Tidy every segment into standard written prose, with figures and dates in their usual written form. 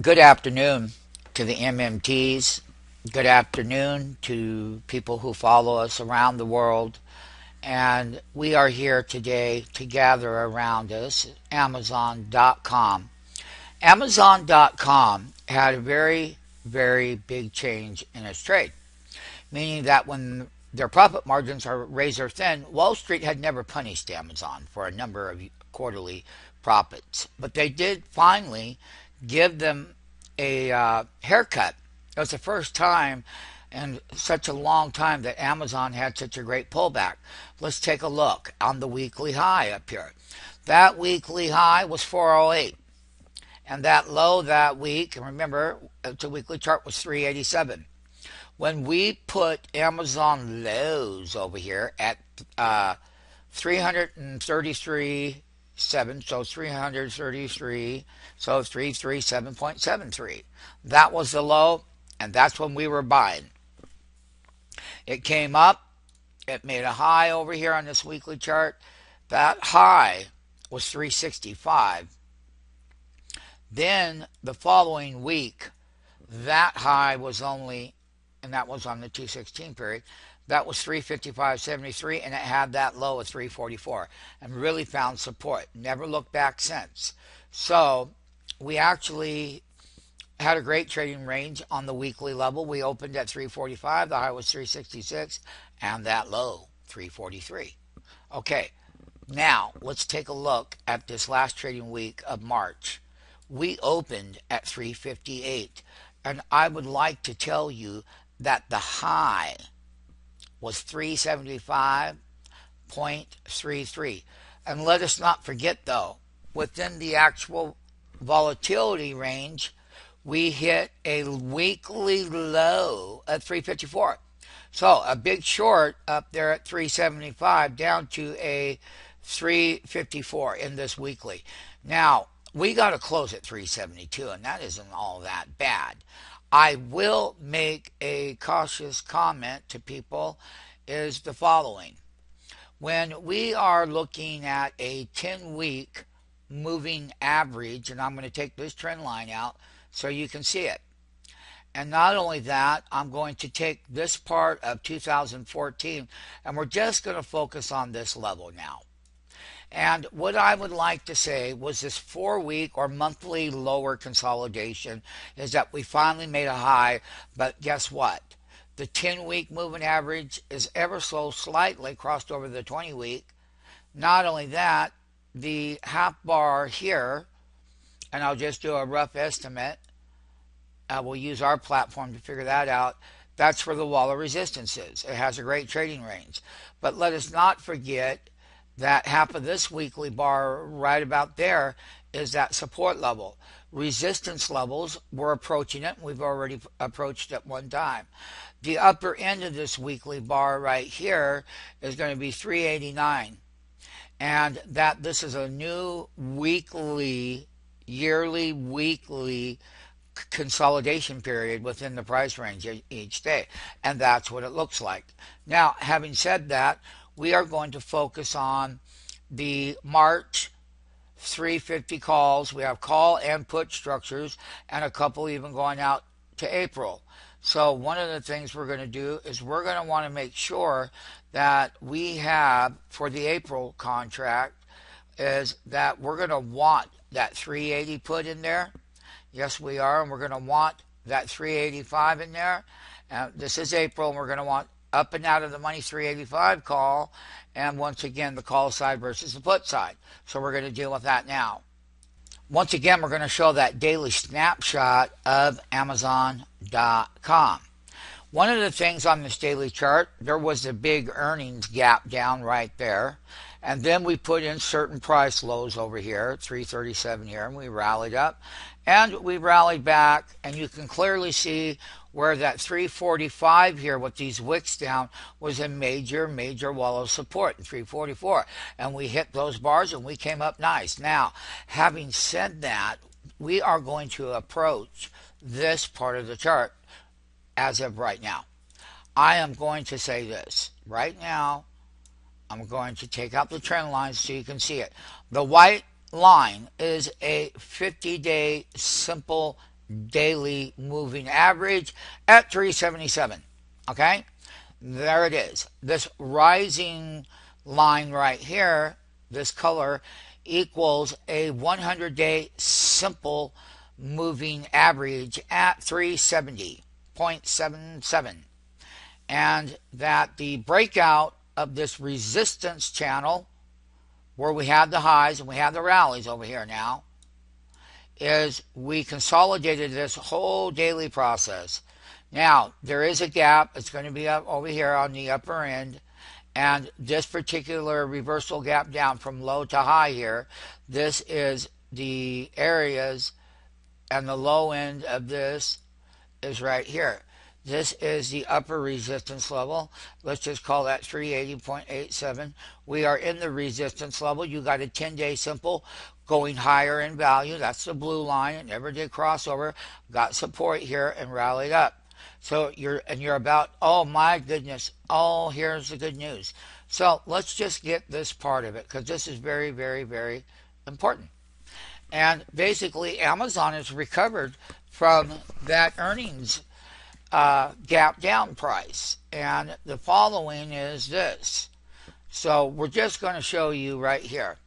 Good afternoon to the MMTs. Good afternoon to people who follow us around the world. And we are here today to gather around us Amazon.com. Amazon.com had a very big change in its trade, meaning that when their profit margins are razor thin, Wall Street had never punished Amazon for a number of quarterly profits. But they did finally give them a haircut. It was the first time in such a long time that Amazon had such a great pullback. Let's take a look on the weekly high up here. That weekly high was 408. And that low that week, and remember, the weekly chart was 387. When we put Amazon lows over here at 333.7, so 333, so 337.73. That was the low, and that's when we were buying. It came up, it made a high over here on this weekly chart. That high was 365. Then the following week, that high was only, and that was on the 216 period, that was 355.73, and it had that low of 344 and really found support. Never looked back since. So we actually had a great trading range on the weekly level. We opened at 345, the high was 366, and that low 343. Okay, now let's take a look at this last trading week of March. We opened at 358, and I would like to tell you that the high was 375.33. And let us not forget, though, within the actual volatility range, we hit a weekly low at 354. So a big short up there at 375 down to a 354 in this weekly. Now, we got to close at 372, and that isn't all that bad. I will make a cautious comment to people is the following. When we are looking at a 10-week moving average, and I'm going to take this trend line out so you can see it. And not only that, I'm going to take this part of 2014, and we're just going to focus on this level now. And what I would like to say was this 4-week or monthly lower consolidation is that we finally made a high, but guess what? The 10-week moving average is ever so slightly crossed over the 20-week. Not only that, the half bar here, and I'll just do a rough estimate. We'll use our platform to figure that out. That's where the wall of resistance is. It has a great trading range. But let us not forget that half of this weekly bar right about there is that support level. Resistance levels, we're approaching it. We've already approached it one time. The upper end of this weekly bar right here is going to be 389. And that this is a new weekly, yearly, weekly consolidation period within the price range each day. And that's what it looks like. Now, having said that, we are going to focus on the March 350 calls. We have call and put structures and a couple even going out to April. So one of the things we're going to do is we're going to want to make sure that we have for the April contract is that we're going to want that 380 put in there. Yes, we are. And we're going to want that 385 in there. This is April, and we're going to want up and out of the money 385 call, and once again the call side versus the put side. So we're going to deal with that now. Once again, we're going to show that daily snapshot of Amazon.com. One of the things on this daily chart, there was a big earnings gap down right there. And then we put in certain price lows over here, 337 here, and we rallied up. And we rallied back, and you can clearly see where that 345 here with these wicks down was a major wall of support in 344. And we hit those bars, and we came up nice. Now, having said that, we are going to approach this part of the chart as of right now. I am going to say this. Right now, I'm going to take out the trend lines so you can see it. The white line is a 50-day simple daily moving average at 377. Okay, there it is. This rising line right here, this color, equals a 100-day simple moving average at 370.77. And that the breakout of this resistance channel, where we have the highs and we have the rallies over here now, is we consolidated this whole daily process. Now, there is a gap. It's going to be up over here on the upper end. And this particular reversal gap down from low to high here, this is the areas, and the low end of this is right here. This is the upper resistance level. Let's just call that 380.87. We are in the resistance level. You got a 10-day simple going higher in value. That's the blue line. It never did cross over. Got support here and rallied up. So you're about, oh my goodness, oh, here's the good news. So let's just get this part of it, because this is very, very, very important. And basically, Amazon has recovered from that earnings gap down price. And the following is this. So we're just going to show you right here.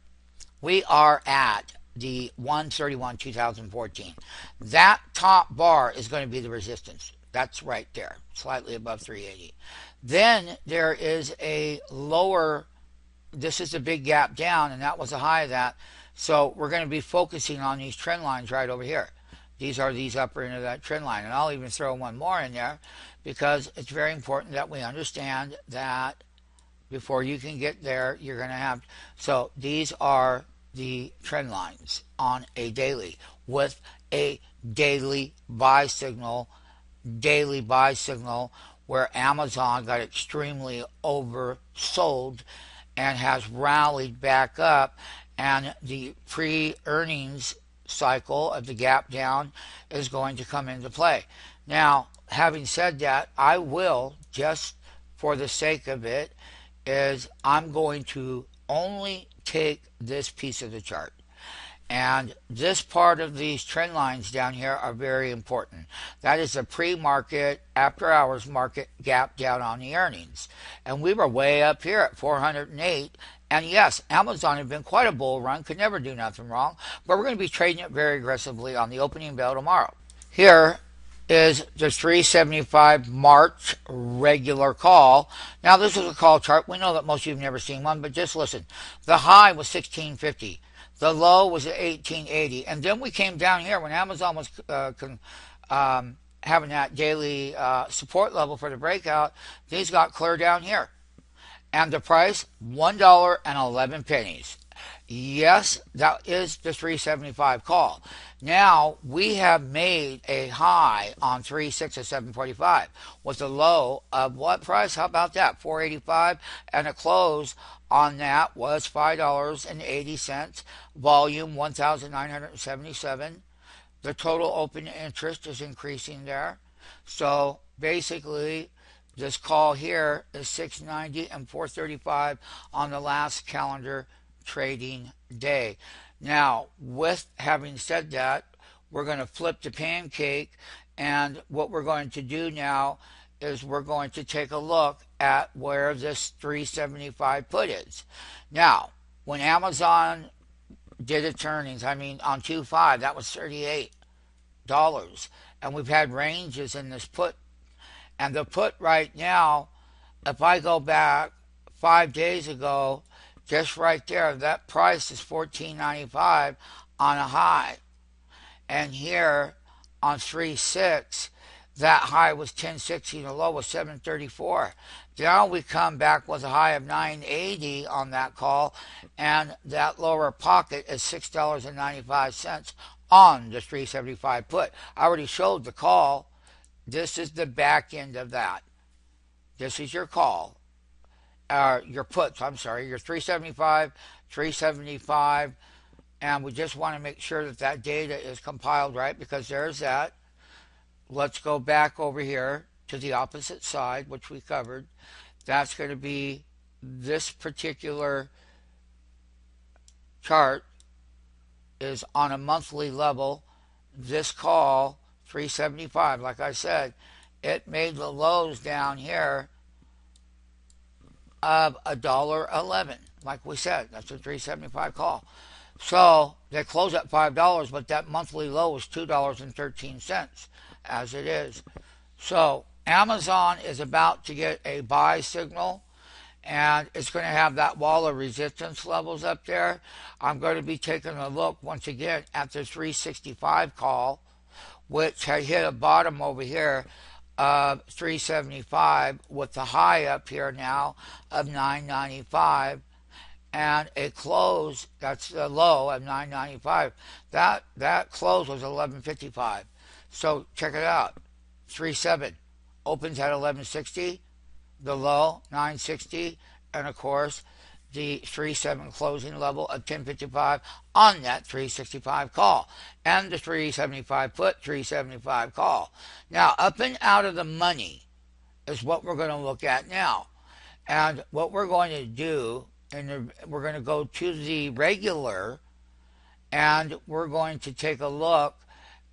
We are at the 131 2014. That top bar is going to be the resistance. That's right there, slightly above 380. Then there is a lower, this is a big gap down, and that was a high of that. So we're going to be focusing on these trend lines right over here. These are these upper end of that trend line. And I'll even throw one more in there, because it's very important that we understand that before you can get there, you're going to have. So these are the trend lines on a daily with a daily buy signal where Amazon got extremely oversold and has rallied back up, and the pre-earnings cycle of the gap down is going to come into play. Now, having said that, I will, just for the sake of it, is I'm going to only take this piece of the chart. And this part of these trend lines down here are very important. That is a pre-market, after-hours market gap down on the earnings. And we were way up here at 408. And yes, Amazon had been quite a bull run, could never do nothing wrong. But we're going to be trading it very aggressively on the opening bell tomorrow. Here is the 375 March regular call. Now, this is a call chart. We know that most of you have never seen one, but just listen. The high was 1650. The low was at 1880. And then we came down here when Amazon was having that daily support level for the breakout. These got clear down here. And the price, $1.11. Yes, that is the 375 call. Now, we have made a high on 3.6 at 745 with a low of what price? How about that? 485, and a close on that was $5.80. Volume 1,977. The total open interest is increasing there. So basically, this call here is 690 and 435 on the last calendar trading day. Now, with having said that, we're going to flip the pancake, and what we're going to do now is we're going to take a look at where this 375 put is. Now, when Amazon did its earnings, I mean on 2.5, that was $38. And we've had ranges in this put. And the put right now, if I go back 5 days ago, just right there, that price is $14.95 on a high. And here on 3.6, that high was 10.60 and the low was 7.34. Now we come back with a high of 9.80 on that call, and that lower pocket is $6.95 on the 375 put. I already showed the call. This is the back end of that. This is your call. Your puts, I'm sorry, your 375, 375, and we just want to make sure that that data is compiled right, because there's that. Let's go back over here to the opposite side, which we covered. That's going to be this particular chart is on a monthly level. This call 375. Like I said, it made the lows down here of $1.11. Like we said, that's a 375 call. So they close at $5, but that monthly low is $2.13 as it is. So Amazon is about to get a buy signal, and it's going to have that wall of resistance levels up there. I'm going to be taking a look once again at the 365 call, which had hit a bottom over here of 375 with the high up here now of 995 and a close, that's the low of 995. That close was 1155. So check it out. 37 opens at 1160, the low 960, and of course the 37 closing level of 1055 on that 365 call, and the 375 put 375 call. Now up and out of the money is what we're going to look at now. And what we're going to do, and we're going to go to the regular, and we're going to take a look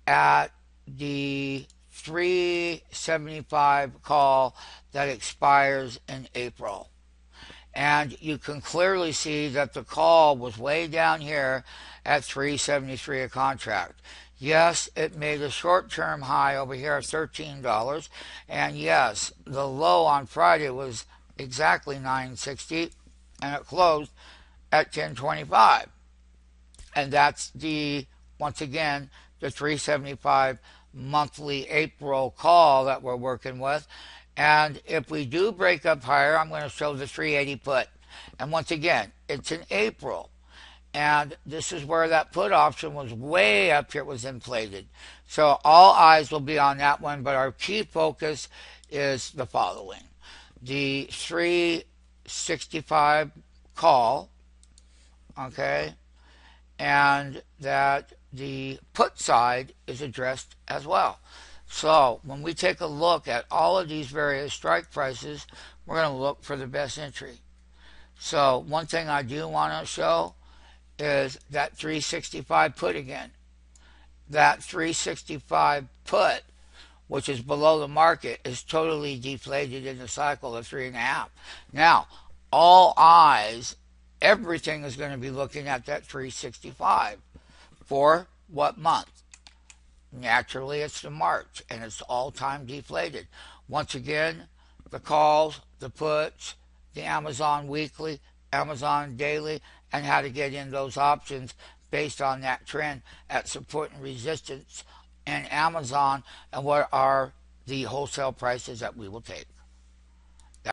at the 375 call that expires in April. And you can clearly see that the call was way down here at 373 a contract. Yes, it made a short-term high over here of $13. And yes, the low on Friday was exactly 960, and it closed at 1025. And that's once again, the 375 monthly April call that we're working with. And if we do break up higher, I'm going to show the 380 put. And once again, it's in April. And this is where that put option was way up here. It was inflated. So all eyes will be on that one. But our key focus is the following. The 365 call, okay, and that the put side is addressed as well. So when we take a look at all of these various strike prices, we're going to look for the best entry. So one thing I do want to show is that 365 put again. That 365 put, which is below the market, is totally deflated in the cycle of 3.5. Now, all eyes, everything is going to be looking at that 365. For what month? Naturally, it's the March, and it's all-time deflated. Once again, the calls, the puts, the Amazon weekly, Amazon daily, and how to get in those options based on that trend at support and resistance and Amazon, and what are the wholesale prices that we will take.